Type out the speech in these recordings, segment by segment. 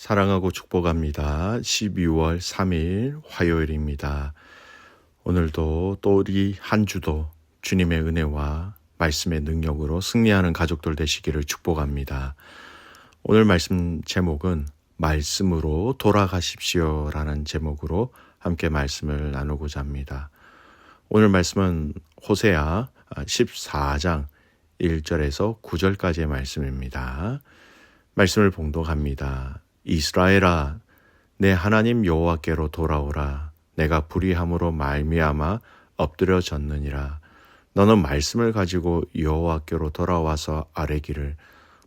사랑하고 축복합니다. 12월 3일 화요일입니다. 오늘도 또 우리 한 주도 주님의 은혜와 말씀의 능력으로 승리하는 가족들 되시기를 축복합니다. 오늘 말씀 제목은 말씀으로 돌아가십시오 라는 제목으로 함께 말씀을 나누고자 합니다. 오늘 말씀은 호세아 14장 1절에서 9절까지의 말씀입니다. 말씀을 봉독합니다. 이스라엘아, 내 하나님 여호와께로 돌아오라. 내가 불의함으로 말미암아 엎드려졌느니라. 너는 말씀을 가지고 여호와께로 돌아와서 아뢰기를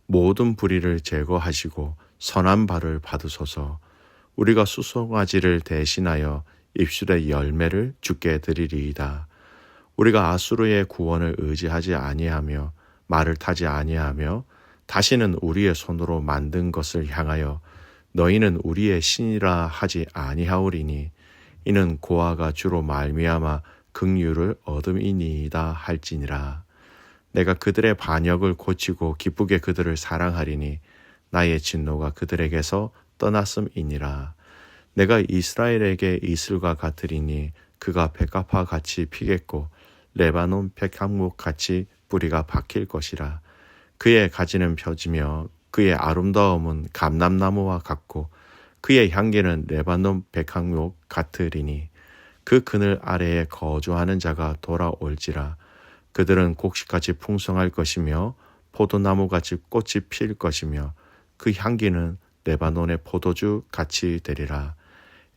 모든 불의를 제거하시고 선한 발을 받으소서. 우리가 수송아지를 대신하여 입술의 열매를 주께 드리리이다. 우리가 아수르의 구원을 의지하지 아니하며 말을 타지 아니하며 다시는 우리의 손으로 만든 것을 향하여 너희는 우리의 신이라 하지 아니하오리니 이는 고아가 주로 말미암아 긍휼을 얻음이니이다 할지니라. 내가 그들의 반역을 고치고 기쁘게 그들을 사랑하리니 나의 진노가 그들에게서 떠났음이니라. 내가 이스라엘에게 이슬과 같으리니 그가 백합화 같이 피겠고 레바논 백향목 같이 뿌리가 박힐 것이라. 그의 가지는 펴지며 그의 아름다움은 감람나무와 같고 그의 향기는 레바논 백향목 같으리니 그 그늘 아래에 거주하는 자가 돌아올지라. 그들은 곡식같이 풍성할 것이며 포도나무같이 꽃이 필 것이며 그 향기는 레바논의 포도주 같이 되리라.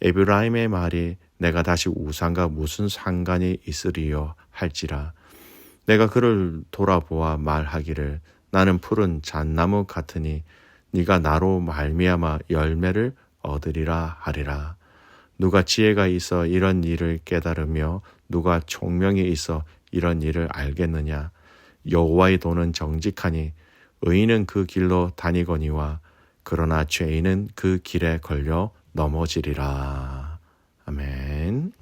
에브라임의 말이 내가 다시 우상과 무슨 상관이 있으리요 할지라. 내가 그를 돌아보아 말하기를 나는 푸른 잣나무 같으니 네가 나로 말미암아 열매를 얻으리라 하리라. 누가 지혜가 있어 이런 일을 깨달으며 누가 총명이 있어 이런 일을 알겠느냐. 여호와의 도는 정직하니 의인은 그 길로 다니거니와 그러나 죄인은 그 길에 걸려 넘어지리라. 아멘.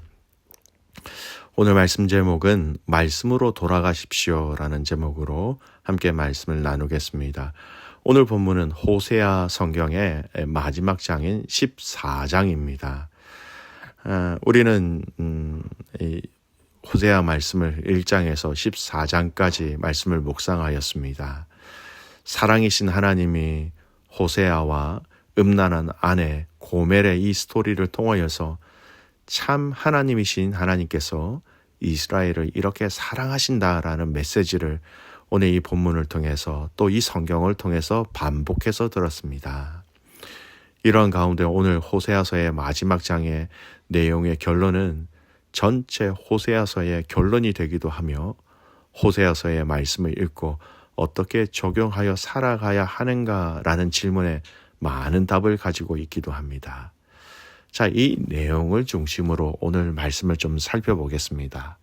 오늘 말씀 제목은 말씀으로 돌아가십시오 라는 제목으로 함께 말씀을 나누겠습니다. 오늘 본문은 호세아 성경의 마지막 장인 14장입니다. 우리는 이 호세아 말씀을 1장에서 14장까지 말씀을 묵상하였습니다. 사랑이신 하나님이 호세아와 음란한 아내 고멜의 이 스토리를 통하여서 참 하나님이신 하나님께서 이스라엘을 이렇게 사랑하신다라는 메시지를 오늘 이 본문을 통해서 또 이 성경을 통해서 반복해서 들었습니다. 이런 가운데 오늘 호세아서의 마지막 장의 내용의 결론은 전체 호세아서의 결론이 되기도 하며 호세아서의 말씀을 읽고 어떻게 적용하여 살아가야 하는가라는 질문에 많은 답을 가지고 있기도 합니다. 자, 이 내용을 중심으로 오늘 말씀을 좀 살펴보겠습니다.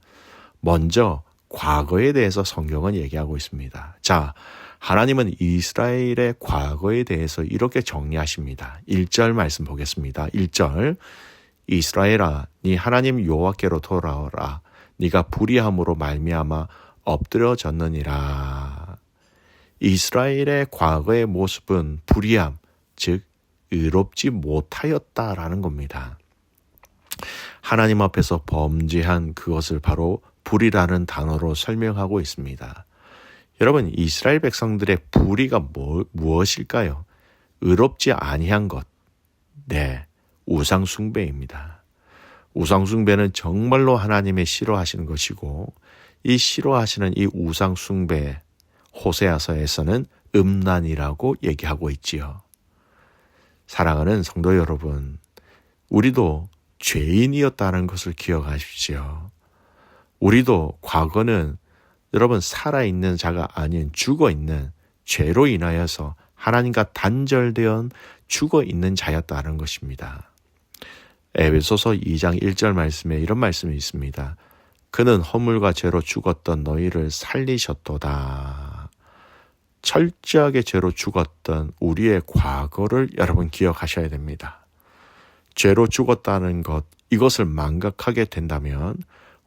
먼저 과거에 대해서 성경은 얘기하고 있습니다. 자, 하나님은 이스라엘의 과거에 대해서 이렇게 정리하십니다. 1절 말씀 보겠습니다. 1절 이스라엘아, 네 하나님 여호와께로 돌아오라. 네가 불의함으로 말미암아 엎드려졌느니라. 이스라엘의 과거의 모습은 불의함, 즉 의롭지 못하였다라는 겁니다. 하나님 앞에서 범죄한 그것을 바로 불의라는 단어로 설명하고 있습니다. 여러분, 이스라엘 백성들의 불의가 무엇일까요? 의롭지 아니한 것. 네, 우상 숭배입니다. 우상 숭배는 정말로 하나님의 싫어하시는 것이고 이 싫어하시는 이 우상 숭배 호세아서에서는 음란이라고 얘기하고 있지요. 사랑하는 성도 여러분, 우리도 죄인이었다는 것을 기억하십시오. 우리도 과거는 여러분 살아있는 자가 아닌 죽어있는 죄로 인하여서 하나님과 단절되어 죽어있는 자였다는 것입니다. 에베소서 2장 1절 말씀에 이런 말씀이 있습니다. 그는 허물과 죄로 죽었던 너희를 살리셨도다. 철저하게 죄로 죽었던 우리의 과거를 여러분 기억하셔야 됩니다. 죄로 죽었다는 것, 이것을 망각하게 된다면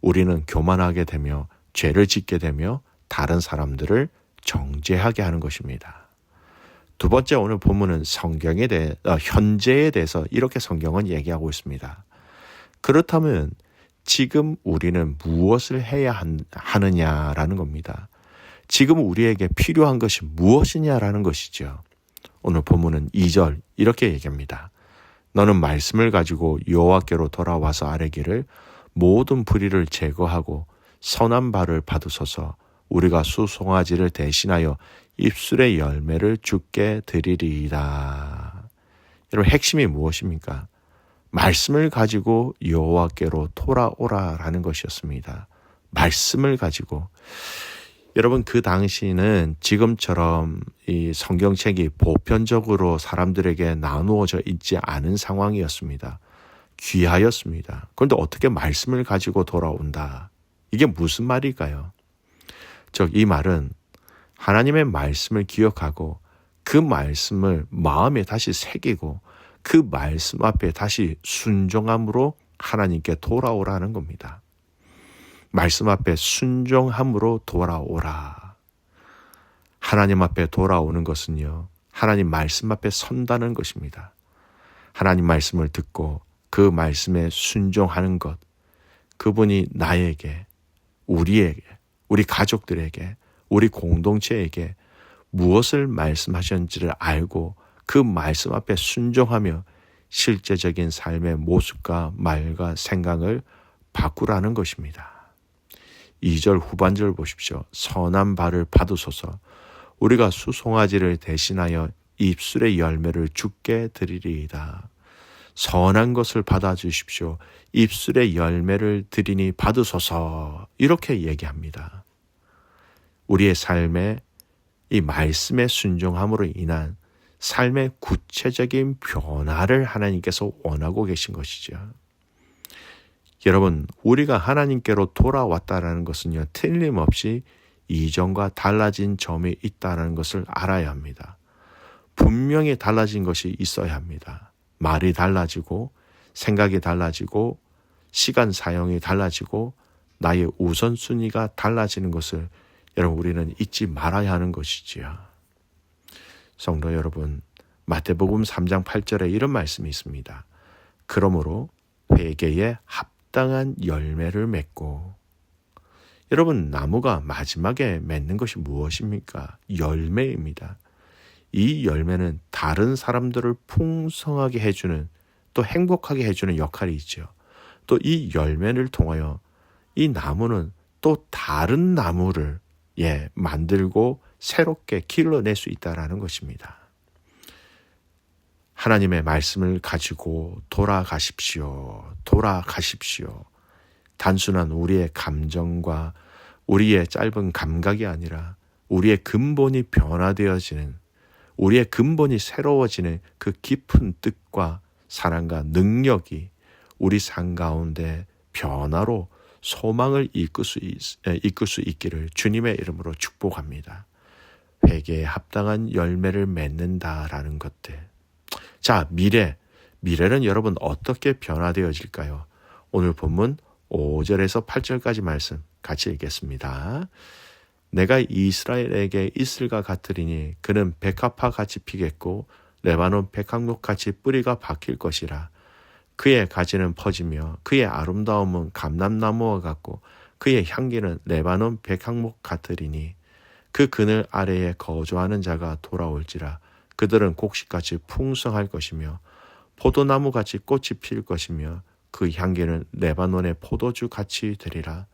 우리는 교만하게 되며 죄를 짓게 되며 다른 사람들을 정죄하게 하는 것입니다. 두 번째 오늘 본문은 현재에 대해서 이렇게 성경은 얘기하고 있습니다. 그렇다면 지금 우리는 무엇을 해야 하느냐라는 겁니다. 지금 우리에게 필요한 것이 무엇이냐라는 것이죠. 오늘 본문은 2절 이렇게 얘기합니다. 너는 말씀을 가지고 여호와께로 돌아와서 아뢰기를 모든 불의를 제거하고 선한 발을 받으소서. 우리가 수송아지를 대신하여 입술의 열매를 주께 드리리이다. 여러분, 핵심이 무엇입니까? 말씀을 가지고 여호와께로 돌아오라라는 것이었습니다. 말씀을 가지고. 여러분, 그 당시는 지금처럼 이 성경책이 보편적으로 사람들에게 나누어져 있지 않은 상황이었습니다. 귀하였습니다. 그런데 어떻게 말씀을 가지고 돌아온다? 이게 무슨 말일까요? 이 말은 하나님의 말씀을 기억하고 그 말씀을 마음에 다시 새기고 그 말씀 앞에 다시 순종함으로 하나님께 돌아오라는 겁니다. 말씀 앞에 순종함으로 돌아오라. 하나님 앞에 돌아오는 것은요, 하나님 말씀 앞에 선다는 것입니다. 하나님 말씀을 듣고 그 말씀에 순종하는 것, 그분이 나에게, 우리에게, 우리 가족들에게, 우리 공동체에게 무엇을 말씀하셨는지를 알고 그 말씀 앞에 순종하며 실제적인 삶의 모습과 말과 생각을 바꾸라는 것입니다. 2절 후반절 보십시오. 선한 발을 받으소서. 우리가 수송아지를 대신하여 입술의 열매를 주께 드리리이다. 선한 것을 받아주십시오. 입술의 열매를 드리니 받으소서. 이렇게 얘기합니다. 우리의 삶에 이 말씀에 순종함으로 인한 삶의 구체적인 변화를 하나님께서 원하고 계신 것이죠. 여러분, 우리가 하나님께로 돌아왔다는 것은요, 틀림없이 이전과 달라진 점이 있다는 것을 알아야 합니다. 분명히 달라진 것이 있어야 합니다. 말이 달라지고 생각이 달라지고 시간 사용이 달라지고 나의 우선순위가 달라지는 것을 여러분, 우리는 잊지 말아야 하는 것이지요. 성도 여러분, 마태복음 3장 8절에 이런 말씀이 있습니다. 그러므로 회개에 합당한 열매를 맺고. 여러분, 나무가 마지막에 맺는 것이 무엇입니까? 열매입니다. 이 열매는 다른 사람들을 풍성하게 해주는, 또 행복하게 해주는 역할이 있죠. 또 이 열매를 통하여 이 나무는 또 다른 나무를 만들고 새롭게 길러낼 수 있다는 것입니다. 하나님의 말씀을 가지고 돌아가십시오. 단순한 우리의 감정과 우리의 짧은 감각이 아니라 우리의 근본이 변화되어지는, 우리의 근본이 새로워지는 그 깊은 뜻과 사랑과 능력이 우리 삶 가운데 변화로 소망을 이끌 수 있기를 주님의 이름으로 축복합니다. 회개에 합당한 열매를 맺는다라는 것들. 자, 미래는 여러분 어떻게 변화되어질까요? 오늘 본문 5절에서 8절까지 말씀 같이 읽겠습니다. 내가 이스라엘에게 이슬과 같으리니 그는 백합화 같이 피겠고 레바논 백향목 같이 뿌리가 박힐 것이라. 그의 가지는 퍼지며 그의 아름다움은 감람나무와 같고 그의 향기는 레바논 백향목 같으리니 그 그늘 아래에 거주하는 자가 돌아올지라. 그들은 곡식같이 풍성할 것이며 포도나무같이 꽃이 필 것이며 그 향기는 레바논의 포도주같이 되리라.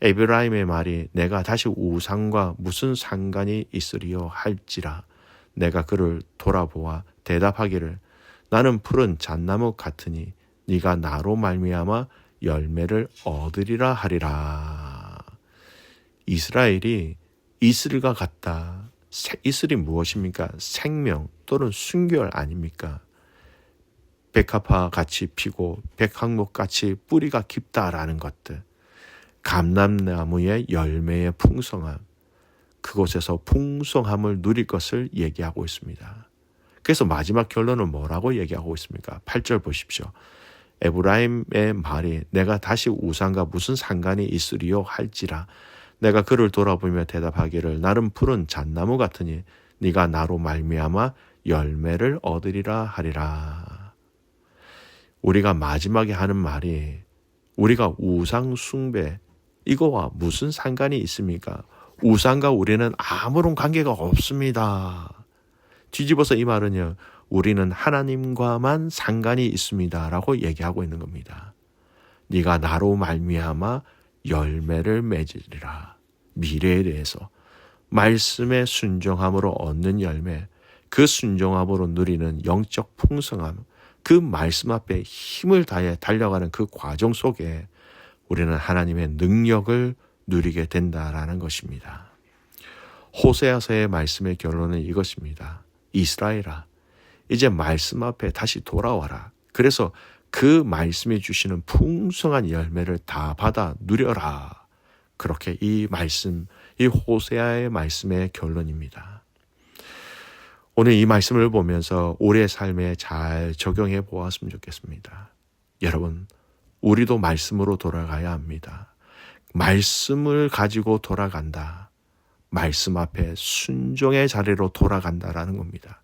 에브라임의 말이 내가 다시 우상과 무슨 상관이 있으리요 할지라. 내가 그를 돌아보아 대답하기를 나는 푸른 잣나무 같으니 네가 나로 말미암아 열매를 얻으리라 하리라. 이스라엘이 이슬과 같다. 이슬이 무엇입니까? 생명 또는 순결 아닙니까? 백합화 같이 피고 백향목 같이 뿌리가 깊다라는 것들. 감람나무의 열매의 풍성함. 그곳에서 풍성함을 누릴 것을 얘기하고 있습니다. 그래서 마지막 결론은 뭐라고 얘기하고 있습니까? 8절 보십시오. 에브라임의 말이 내가 다시 우상과 무슨 상관이 있으리요 할지라. 내가 그를 돌아보며 대답하기를 나는 푸른 잣나무 같으니 네가 나로 말미암아 열매를 얻으리라 하리라. 우리가 마지막에 하는 말이 우리가 우상 숭배 이거와 무슨 상관이 있습니까? 우상과 우리는 아무런 관계가 없습니다. 뒤집어서 이 말은요, 우리는 하나님과만 상관이 있습니다 라고 얘기하고 있는 겁니다. 네가 나로 말미암아 열매를 맺으리라. 미래에 대해서 말씀에 순종함으로 얻는 열매, 그 순종함으로 누리는 영적 풍성함, 그 말씀 앞에 힘을 다해 달려가는 그 과정 속에 우리는 하나님의 능력을 누리게 된다라는 것입니다. 호세아서의 말씀의 결론은 이것입니다. 이스라엘아, 이제 말씀 앞에 다시 돌아와라. 그래서 그 말씀이 주시는 풍성한 열매를 다 받아 누려라. 그렇게 이 말씀, 이 호세아의 말씀의 결론입니다. 오늘 이 말씀을 보면서 우리의 삶에 잘 적용해 보았으면 좋겠습니다. 여러분, 우리도 말씀으로 돌아가야 합니다. 말씀을 가지고 돌아간다. 말씀 앞에 순종의 자리로 돌아간다라는 겁니다.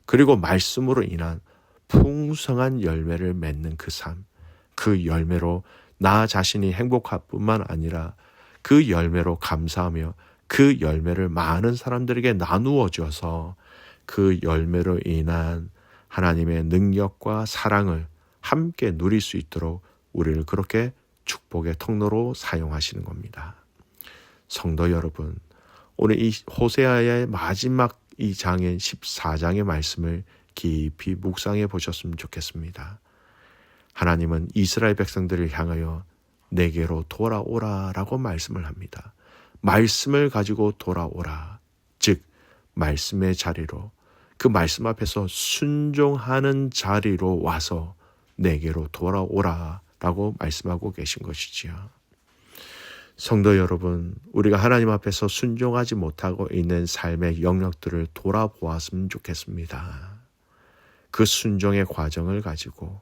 그리고 말씀으로 인한 풍성한 열매를 맺는 그 삶, 그 열매로 나 자신이 행복할 뿐만 아니라 그 열매로 감사하며 그 열매를 많은 사람들에게 나누어 줘서 그 열매로 인한 하나님의 능력과 사랑을 함께 누릴 수 있도록 우리를 그렇게 축복의 통로로 사용하시는 겁니다. 성도 여러분, 오늘 이 호세아의 마지막 이 장인 14장의 말씀을 깊이 묵상해 보셨으면 좋겠습니다. 하나님은 이스라엘 백성들을 향하여 내게로 돌아오라 라고 말씀을 합니다. 말씀을 가지고 돌아오라. 즉 말씀의 자리로, 그 말씀 앞에서 순종하는 자리로 와서 내게로 돌아오라 라고 말씀하고 계신 것이지요. 성도 여러분, 우리가 하나님 앞에서 순종하지 못하고 있는 삶의 영역들을 돌아보았으면 좋겠습니다. 그 순종의 과정을 가지고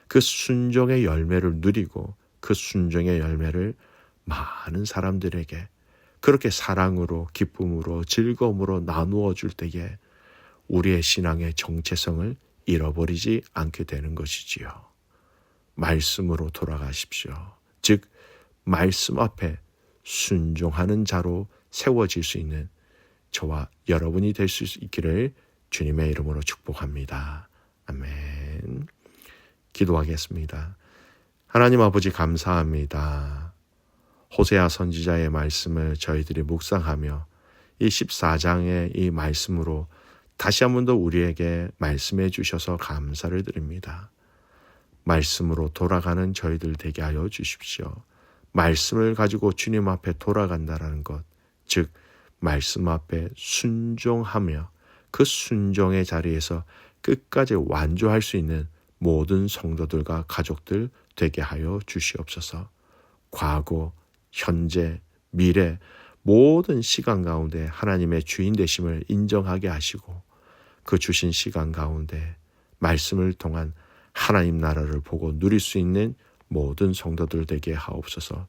그 순종의 열매를 누리고 그 순종의 열매를 많은 사람들에게 그렇게 사랑으로, 기쁨으로, 즐거움으로 나누어 줄 때에 우리의 신앙의 정체성을 잃어버리지 않게 되는 것이지요. 말씀으로 돌아가십시오. 즉 말씀 앞에 순종하는 자로 세워질 수 있는 저와 여러분이 될 수 있기를 주님의 이름으로 축복합니다. 아멘. 기도하겠습니다. 하나님 아버지 감사합니다. 호세아 선지자의 말씀을 저희들이 묵상하며 이 14장의 이 말씀으로 다시 한 번 더 우리에게 말씀해 주셔서 감사를 드립니다. 말씀으로 돌아가는 저희들 되게 하여 주십시오. 말씀을 가지고 주님 앞에 돌아간다는 것, 즉 말씀 앞에 순종하며 그 순종의 자리에서 끝까지 완주할 수 있는 모든 성도들과 가족들 되게 하여 주시옵소서. 과거, 현재, 미래 모든 시간 가운데 하나님의 주인 되심을 인정하게 하시고 그 주신 시간 가운데 말씀을 통한 하나님 나라를 보고 누릴 수 있는 모든 성도들 되게 하옵소서.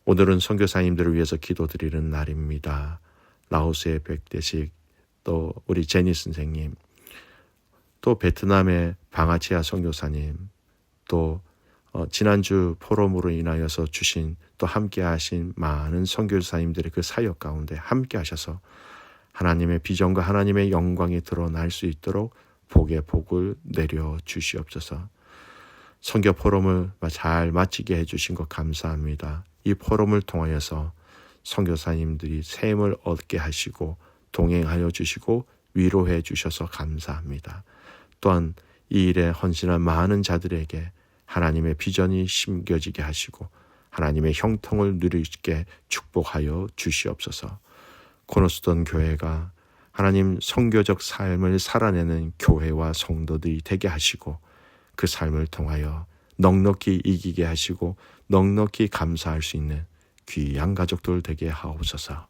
오늘은 선교사님들을 위해서 기도드리는 날입니다. 라오스의 백대식, 또 우리 제니 선생님, 또 베트남의 방아치아 선교사님, 또 지난주 포럼으로 인하여서 주신 또 함께 하신 많은 선교사님들의 그 사역 가운데 함께 하셔서 하나님의 비전과 하나님의 영광이 드러날 수 있도록 복의 복을 내려 주시옵소서. 선교 포럼을 잘 마치게 해주신 것 감사합니다. 이 포럼을 통하여서 선교사님들이 샘을 얻게 하시고 동행하여 주시고 위로해 주셔서 감사합니다. 또한 이 일에 헌신한 많은 자들에게 하나님의 비전이 심겨지게 하시고 하나님의 형통을 누리게 축복하여 주시옵소서. 코너스톤 교회가 하나님 선교적 삶을 살아내는 교회와 성도들이 되게 하시고 그 삶을 통하여 넉넉히 이기게 하시고 넉넉히 감사할 수 있는 귀한 가족들 되게 하옵소서.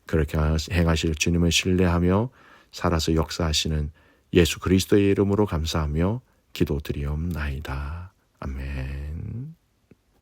그렇게 행하실 주님을 신뢰하며 살아서 역사하시는 예수 그리스도의 이름으로 감사하며 기도드리옵나이다. 아멘.